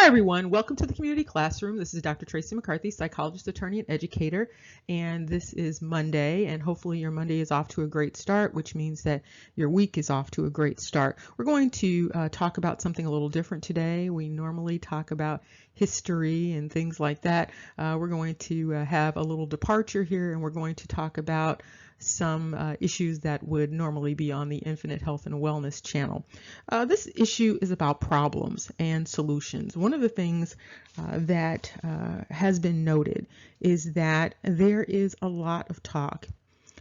Hi, everyone. Welcome to the Community Classroom. This is Dr. Tracy McCarthy, psychologist, attorney, and educator. And this is Monday, and hopefully your Monday is off to a great start, which means that your week is off to a great start. We're going to talk about something a little different today. We normally talk about history and things like that. We're going to have a little departure here, and we're going to talk about some issues that would normally be on the Infinite Health and Wellness channel. This issue is about problems and solutions. One of the things that has been noted is that there is a lot of talk,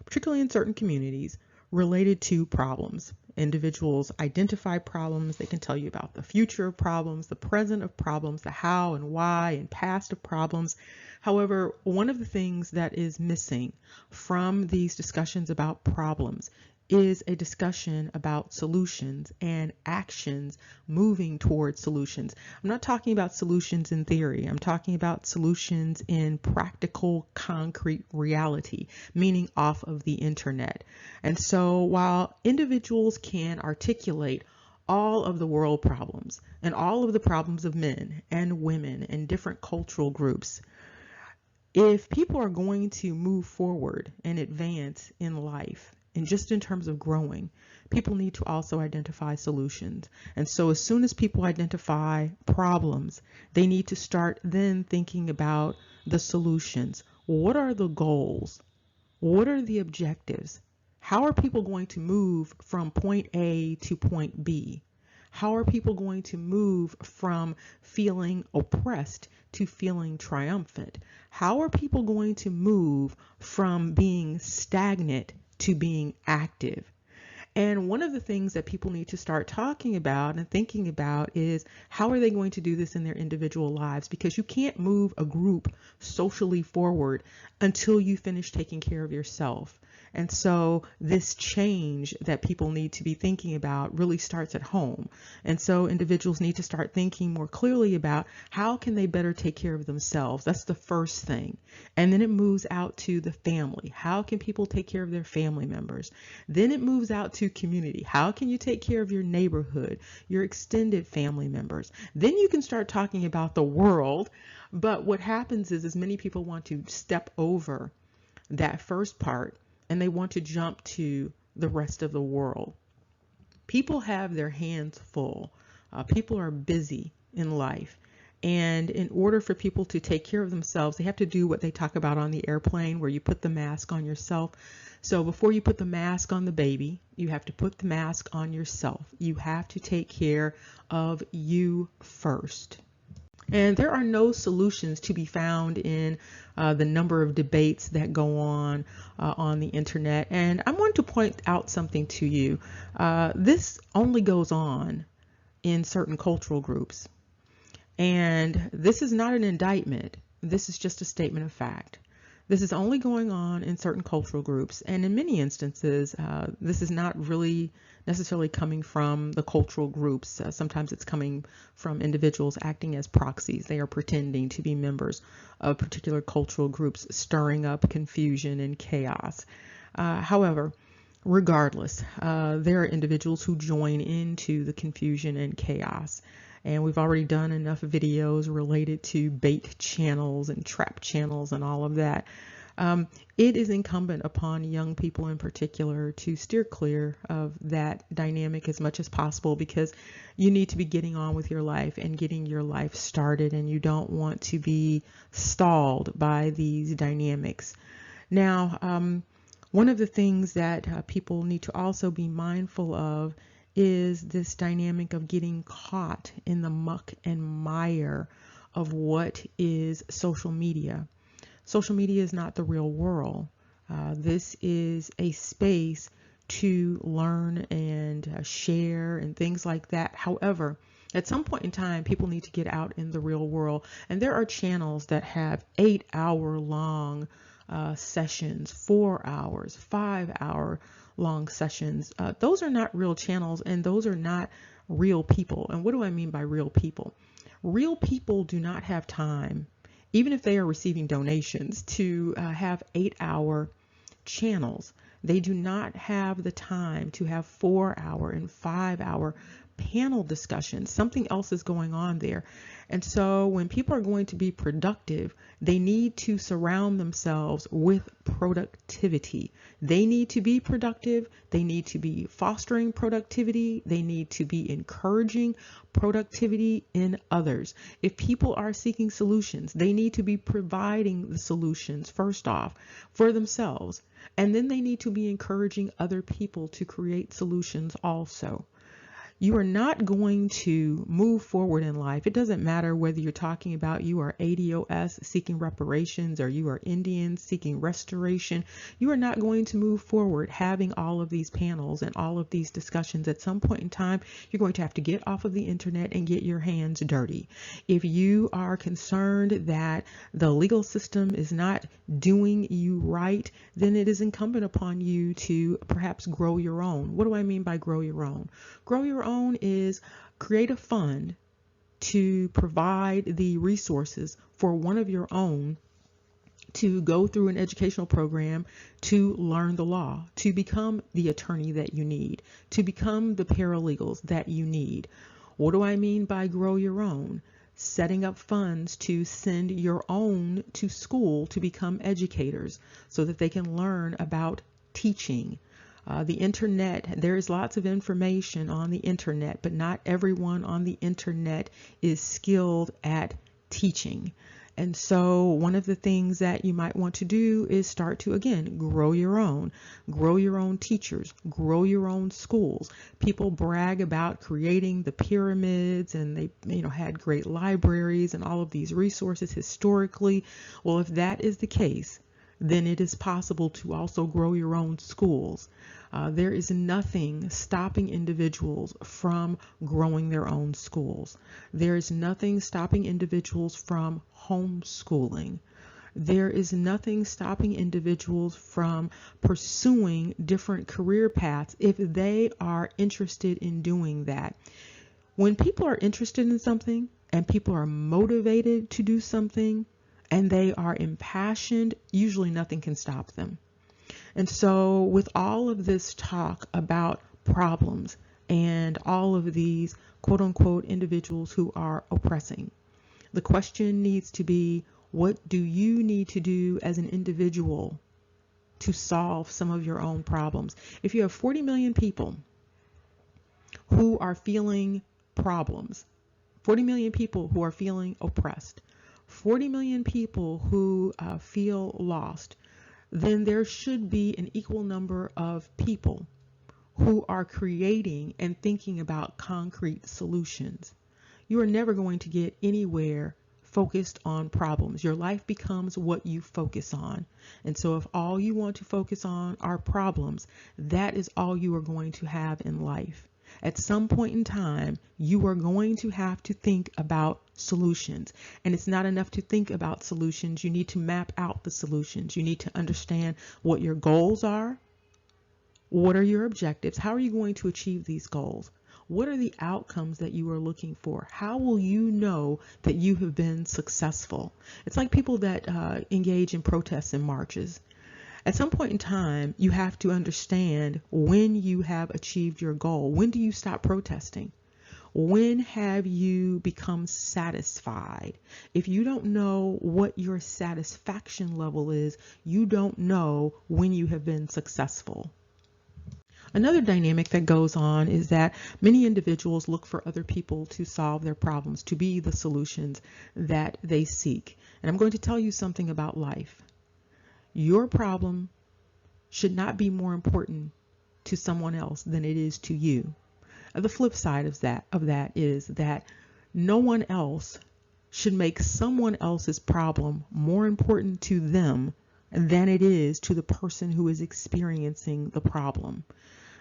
particularly in certain communities, related to problems. Individuals identify problems. They can tell you about the future of problems, the present of problems, the how and why and past of problems. However, one of the things that is missing from these discussions about problems is a discussion about solutions and actions moving towards solutions. I'm not talking about solutions in theory. I'm talking about solutions in practical, concrete reality, meaning off of the internet. And so while individuals can articulate all of the world problems and all of the problems of men and women and different cultural groups, if people are going to move forward and advance in life, and just in terms of growing, people need to also identify solutions. And so as soon as people identify problems, they need to start then thinking about the solutions. What are the goals? What are the objectives? How are people going to move from point A to point B? How are people going to move from feeling oppressed to feeling triumphant? How are people going to move from being stagnant to being active? And one of the things that people need to start talking about and thinking about is how are they going to do this in their individual lives? Because you can't move a group socially forward until you finish taking care of yourself. And so this change that people need to be thinking about really starts at home. And so individuals need to start thinking more clearly about how can they better take care of themselves. That's the first thing. And then it moves out to the family. How can people take care of their family members? Then it moves out to community. How can you take care of your neighborhood, your extended family members? Then you can start talking about the world. But what happens is many people want to step over that first part and they want to jump to the rest of the world. People have their hands full. People are busy in life. And in order for people to take care of themselves, they have to do what they talk about on the airplane, where you put the mask on yourself. So before you put the mask on the baby, you have to put the mask on yourself. You have to take care of you first. And there are no solutions to be found in the number of debates that go on the internet. And I want to point out something to you. This only goes on in certain cultural groups. And this is not an indictment. This is just a statement of fact. This is only going on in certain cultural groups. And in many instances, this is not really necessarily coming from the cultural groups. Sometimes it's coming from individuals acting as proxies. They are pretending to be members of particular cultural groups, stirring up confusion and chaos. However, regardless, there are individuals who join into the confusion and chaos. And we've already done enough videos related to bait channels and trap channels and all of that. It is incumbent upon young people in particular to steer clear of that dynamic as much as possible, because you need to be getting on with your life and getting your life started, and you don't want to be stalled by these dynamics. Now, one of the things that people need to also be mindful of is this dynamic of getting caught in the muck and mire of what is social media. Social media is not the real world. This is a space to learn and share and things like that. However, at some point in time, people need to get out in the real world. And there are channels that have 8-hour long sessions, 4 hours, 5-hour long sessions. Those are not real channels, and those are not real people. And what do I mean by real people? Real people do not have time, even if they are receiving donations, to have 8-hour channels. They do not have the time to have 4-hour and 5-hour panel discussions. Something else is going on there. And so when people are going to be productive, they need to surround themselves with productivity. They need to be productive. They need to be fostering productivity. They need to be encouraging productivity in others. If people are seeking solutions, they need to be providing the solutions first off for themselves. And then they need to be encouraging other people to create solutions also. You are not going to move forward in life. It doesn't matter whether you're talking about you are ADOS seeking reparations or you are Indians seeking restoration. You are not going to move forward having all of these panels and all of these discussions. At some point in time, you're going to have to get off of the internet and get your hands dirty. If you are concerned that the legal system is not doing you right, then it is incumbent upon you to perhaps grow your own. What do I mean by grow your own? Grow your own is create a fund to provide the resources for one of your own to go through an educational program to learn the law, to become the attorney that you need, to become the paralegals that you need. What do I mean by grow your own? Setting up funds to send your own to school to become educators so that they can learn about teaching. The internet, there is lots of information on the internet, but not everyone on the internet is skilled at teaching. And so one of the things that you might want to do is start to, again, grow your own teachers, grow your own schools. People brag about creating the pyramids and they, had great libraries and all of these resources historically. Well, if that is the case, then it is possible to also grow your own schools. There is nothing stopping individuals from growing their own schools. There is nothing stopping individuals from homeschooling. There is nothing stopping individuals from pursuing different career paths if they are interested in doing that. When people are interested in something and people are motivated to do something and they are impassioned, usually nothing can stop them. And so with all of this talk about problems and all of these quote unquote individuals who are oppressing, the question needs to be, what do you need to do as an individual to solve some of your own problems? If you have 40 million people who are feeling problems, 40 million people who are feeling oppressed, 40 million people who feel lost, then there should be an equal number of people who are creating and thinking about concrete solutions. You are never going to get anywhere focused on problems. Your life becomes what you focus on. And so if all you want to focus on are problems, that is all you are going to have in life. At some point in time, you are going to have to think about solutions. And it's not enough to think about solutions. You need to map out the solutions. You need to understand what your goals are. What are your objectives? How are you going to achieve these goals? What are the outcomes that you are looking for? How will you know that you have been successful? It's like people that engage in protests and marches. At some point in time, you have to understand when you have achieved your goal. When do you stop protesting? When have you become satisfied? If you don't know what your satisfaction level is, you don't know when you have been successful. Another dynamic that goes on is that many individuals look for other people to solve their problems, to be the solutions that they seek. And I'm going to tell you something about life. Your problem should not be more important to someone else than it is to you. The flip side of that is that no one else should make someone else's problem more important to them than it is to the person who is experiencing the problem.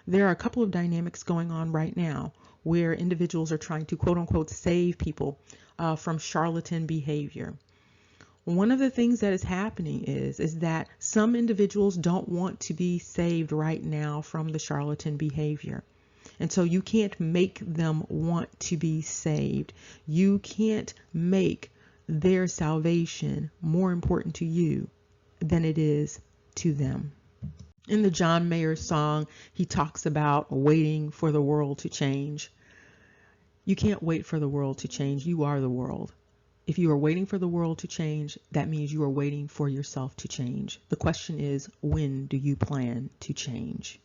There are a couple of dynamics going on right now where individuals are trying to quote unquote save people from charlatan behavior. One of the things that is happening is that some individuals don't want to be saved right now from the charlatan behavior. And so you can't make them want to be saved. You can't make their salvation more important to you than it is to them. In the John Mayer song, he talks about waiting for the world to change. You can't wait for the world to change. You are the world. If you are waiting for the world to change, that means you are waiting for yourself to change. The question is, when do you plan to change?